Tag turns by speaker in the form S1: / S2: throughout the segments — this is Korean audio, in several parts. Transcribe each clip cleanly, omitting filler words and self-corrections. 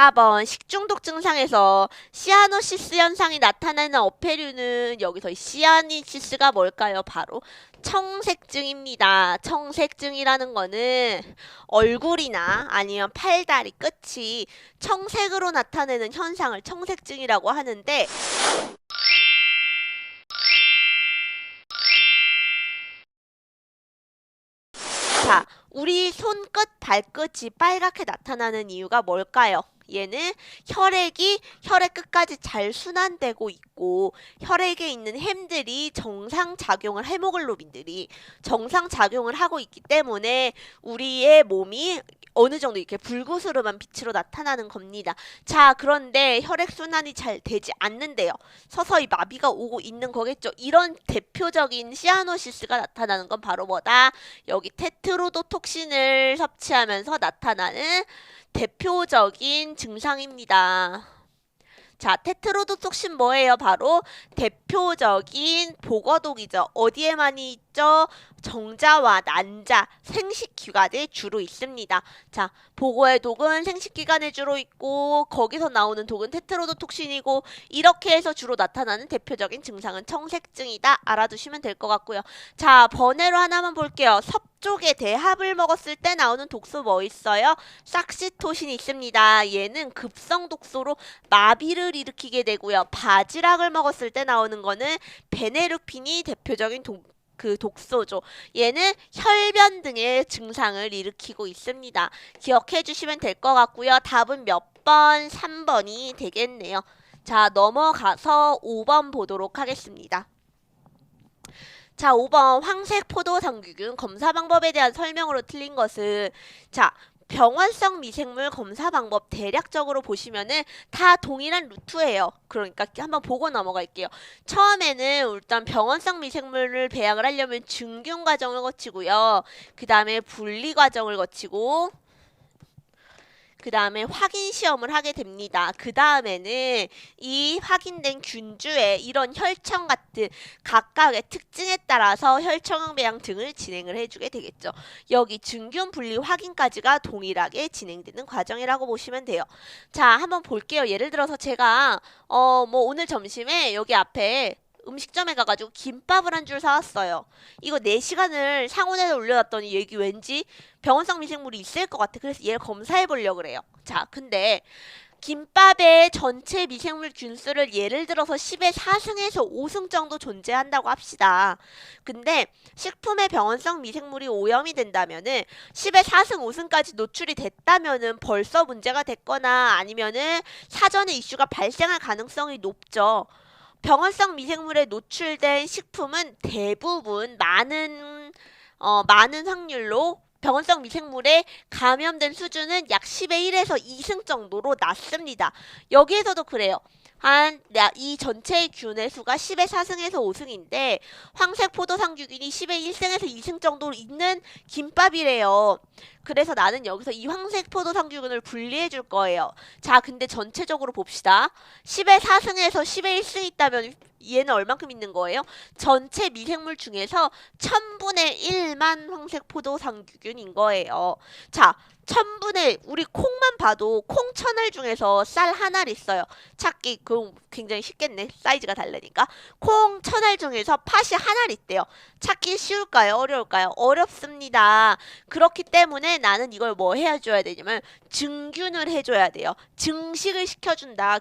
S1: 4번 식중독 증상에서 시아노시스 현상이 나타나는 어패류는 여기서 이 시아니시스가 뭘까요? 바로 청색증입니다. 청색증이라는 거는 얼굴이나 아니면 팔다리 끝이 청색으로 나타내는 현상을 청색증이라고 하는데, 자, 우리 손끝, 발끝이 빨갛게 나타나는 이유가 뭘까요? 얘는 혈액 끝까지 잘 순환되고 있고, 혈액에 있는 햄들이 헤모글로빈들이 정상작용을 하고 있기 때문에 우리의 몸이 어느 정도 이렇게 불구스름한 빛으로 나타나는 겁니다. 자, 그런데 혈액순환이 잘 되지 않는데요. 서서히 마비가 오고 있는 거겠죠. 이런 대표적인 시아노시스가 나타나는 건 바로 뭐다? 여기 테트로도톡신을 섭취하면서 나타나는 대표적인 증상입니다. 자, 테트로도톡신 뭐예요? 바로 대표적인 복어독이죠. 어디에 많이 있죠? 정자와 난자, 생식기관에 주로 있습니다. 자, 복어의 독은 생식기관에 주로 있고, 거기서 나오는 독은 테트로도톡신이고, 이렇게 해서 주로 나타나는 대표적인 증상은 청색증이다. 알아두시면 될 것 같고요. 자, 번외로 하나만 볼게요. 섭족의 대합을 먹었을 때 나오는 독소 뭐 있어요? 삭시토신이 있습니다. 얘는 급성 독소로 마비를 일으키게 되고요. 바지락을 먹었을 때 나오는 거는 베네르핀이 대표적인 독소죠. 얘는 혈변 등의 증상을 일으키고 있습니다. 기억해 주시면 될 것 같고요. 답은 몇 번? 3번이 되겠네요. 자, 넘어가서 5번 보도록 하겠습니다. 자, 5번 황색 포도상규균 검사 방법에 대한 설명으로 틀린 것은, 자, 병원성 미생물 검사 방법 대략적으로 보시면은 다 동일한 루트예요. 그러니까 한번 보고 넘어갈게요. 처음에는 일단 병원성 미생물을 배양을 하려면 증균 과정을 거치고요. 그 다음에 분리 과정을 거치고, 그 다음에 확인 시험을 하게 됩니다. 그 다음에는 이 확인된 균주의 이런 혈청 같은 각각의 특징에 따라서 혈청 배양 등을 진행을 해주게 되겠죠. 여기 증균 분리 확인까지가 동일하게 진행되는 과정이라고 보시면 돼요. 자, 한번 볼게요. 예를 들어서 제가 오늘 점심에 여기 앞에 음식점에 가가지고 김밥을 한 줄 사왔어요. 이거 4시간을 상온에다 올려놨더니 여기 왠지 병원성 미생물이 있을 것 같아. 그래서 얘를 검사해 보려고 그래요. 자, 근데 김밥의 전체 미생물 균수를 예를 들어서 10의 4승에서 5승 정도 존재한다고 합시다. 근데 식품의 병원성 미생물이 오염이 된다면은 10의 4승, 5승까지 노출이 됐다면은 벌써 문제가 됐거나 아니면은 사전에 이슈가 발생할 가능성이 높죠. 병원성 미생물에 노출된 식품은 대부분 많은 확률로 병원성 미생물에 감염된 수준은 약 10의 1에서 2승 정도로 낮습니다. 여기에서도 그래요. 이 전체의 균의 수가 10의 4승에서 5승인데 황색 포도상규균이 10의 1승에서 2승 정도 있는 김밥이래요. 그래서 나는 여기서 이 황색 포도상규균을 분리해 줄 거예요. 자, 근데 전체적으로 봅시다. 10의 4승에서 10의 1승 있다면 얘는 얼만큼 있는 거예요? 전체 미생물 중에서 1000분의 1만 황색 포도상규균인 거예요. 자, 우리 콩만 봐도 콩 1000알 중에서 쌀 하나 있어요. 찾기 그럼 굉장히 쉽겠네. 사이즈가 다르니까. 콩 1000알 중에서 팥이 하나 있대요. 찾기 쉬울까요? 어려울까요? 어렵습니다. 그렇기 때문에 나는 이걸 뭐 해줘야 되냐면 증균을 해줘야 돼요. 증식을 시켜준다.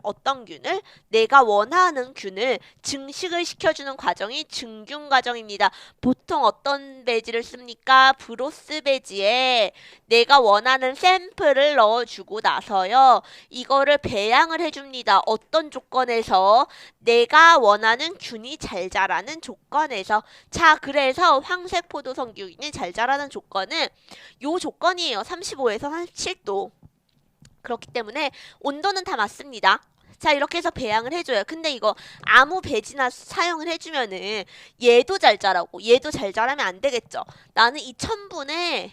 S1: 어떤 균을? 내가 원하는 균을 증식을 시켜주는 과정이 증균 과정입니다. 보통 어떤 배지를 씁니까? 브로스 배지에 내가 원하는 샘플을 넣어주고 나서요. 이거를 배양을 해줍니다. 어떤 조건에서? 내가 원하는 균이 잘 자라는 조건에서. 자, 그래서 황색 포도성균이 잘 자라는 조건은 요 조건이에요. 35에서 37도. 그렇기 때문에 온도는 다 맞습니다. 자, 이렇게 해서 배양을 해줘요. 근데 이거 아무 배지나 사용을 해주면은 얘도 잘 자라고 얘도 잘 자라면 안 되겠죠. 나는 이 1000분에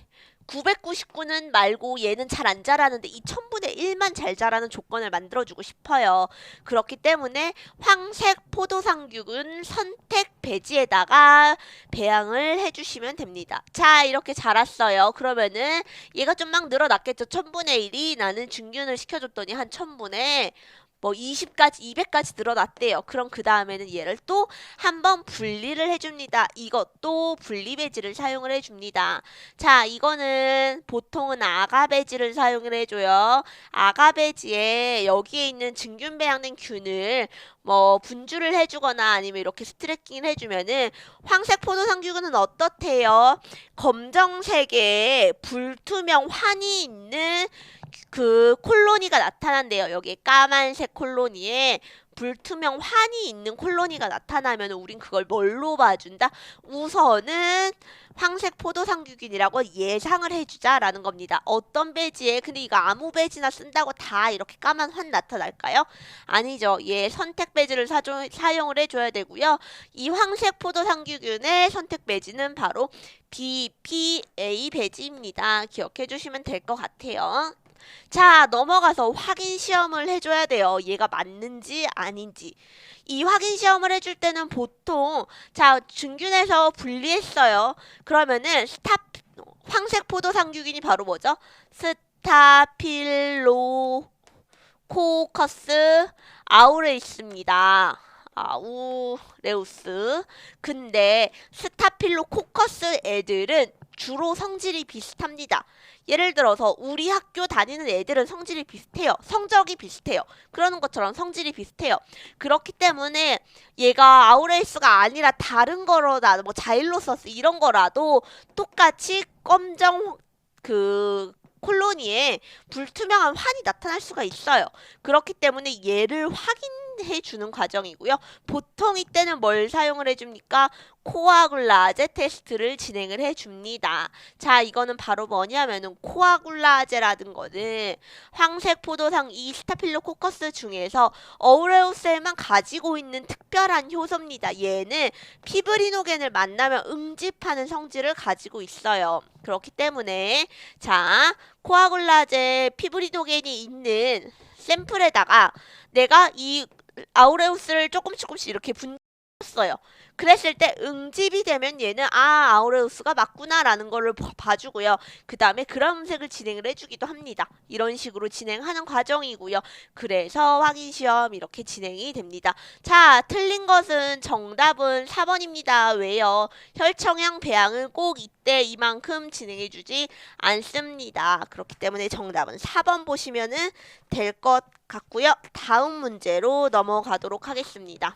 S1: 999는 말고 얘는 잘 안 자라는데 이 1000분의 1만 잘 자라는 조건을 만들어주고 싶어요. 그렇기 때문에 황색 포도상균 선택 배지에다가 배양을 해주시면 됩니다. 자, 이렇게 자랐어요. 그러면은 얘가 좀 막 늘어났겠죠. 1000분의 1이 나는 증균을 시켜줬더니 한 1000분의 뭐 20까지, 200까지 늘어났대요. 그럼 그 다음에는 얘를 또 한 번 분리를 해줍니다. 이것도 분리 배지를 사용을 해줍니다. 자, 이거는 보통은 아가 배지를 사용을 해줘요. 아가 배지에 여기에 있는 증균 배양된 균을 뭐 분주를 해주거나 아니면 이렇게 스트레킹을 해주면은 황색 포도상균은 어떻대요? 검정색의 불투명 환이 있는 그 콜로니가 나타난대요. 여기에 까만색 콜로니에 불투명 환이 있는 콜로니가 나타나면 우린 그걸 뭘로 봐준다? 우선은 황색 포도상균이라고 예상을 해주자라는 겁니다. 어떤 배지에 근데 이거 아무 배지나 쓴다고 다 이렇게 까만 환 나타날까요? 아니죠. 얘 선택 배지를 사용을 해줘야 되고요. 이 황색 포도상균의 선택 배지는 바로 BPA 배지입니다. 기억해 주시면 될 것 같아요. 자, 넘어가서 확인 시험을 해줘야 돼요. 얘가 맞는지 아닌지. 이 확인 시험을 해줄 때는 보통 자, 증균에서 분리했어요. 그러면은 황색 포도상균이 바로 뭐죠? 스타필로코커스 아우레이스입니다. 아우레우스. 근데 스타필로코커스 애들은 주로 성질이 비슷합니다. 예를 들어서 우리 학교 다니는 애들은 성질이 비슷해요. 성적이 비슷해요. 그러는 것처럼 성질이 비슷해요. 그렇기 때문에 얘가 아우레이스가 아니라 다른 거로다 뭐 자일로서스 이런 거라도 똑같이 검정 그 콜로니에 불투명한 환이 나타날 수가 있어요. 그렇기 때문에 얘를 확인해 주는 과정이고요. 보통 이때는 뭘 사용을 해줍니까? 코아굴라제 테스트를 진행을 해줍니다. 자, 이거는 바로 뭐냐면은 코아굴라제라는 거는 황색 포도상 이 스타필로코커스 중에서 어우레우스에만 가지고 있는 특별한 효소입니다. 얘는 피브리노겐을 만나면 응집하는 성질을 가지고 있어요. 그렇기 때문에 자, 코아굴라제 피브리노겐이 있는 샘플에다가 내가 이 아우레우스를 조금씩 이렇게 분석했어요. 그랬을 때 응집이 되면 얘는 아우레우스가 맞구나라는 거를 봐주고요. 그 다음에 그라음색을 진행을 해주기도 합니다. 이런 식으로 진행하는 과정이고요. 그래서 확인시험 이렇게 진행이 됩니다. 자, 틀린 것은 정답은 4번입니다. 왜요? 혈청양 배양은 꼭 이때 이만큼 진행해주지 않습니다. 그렇기 때문에 정답은 4번 보시면은 될 것 같고요. 다음 문제로 넘어가도록 하겠습니다.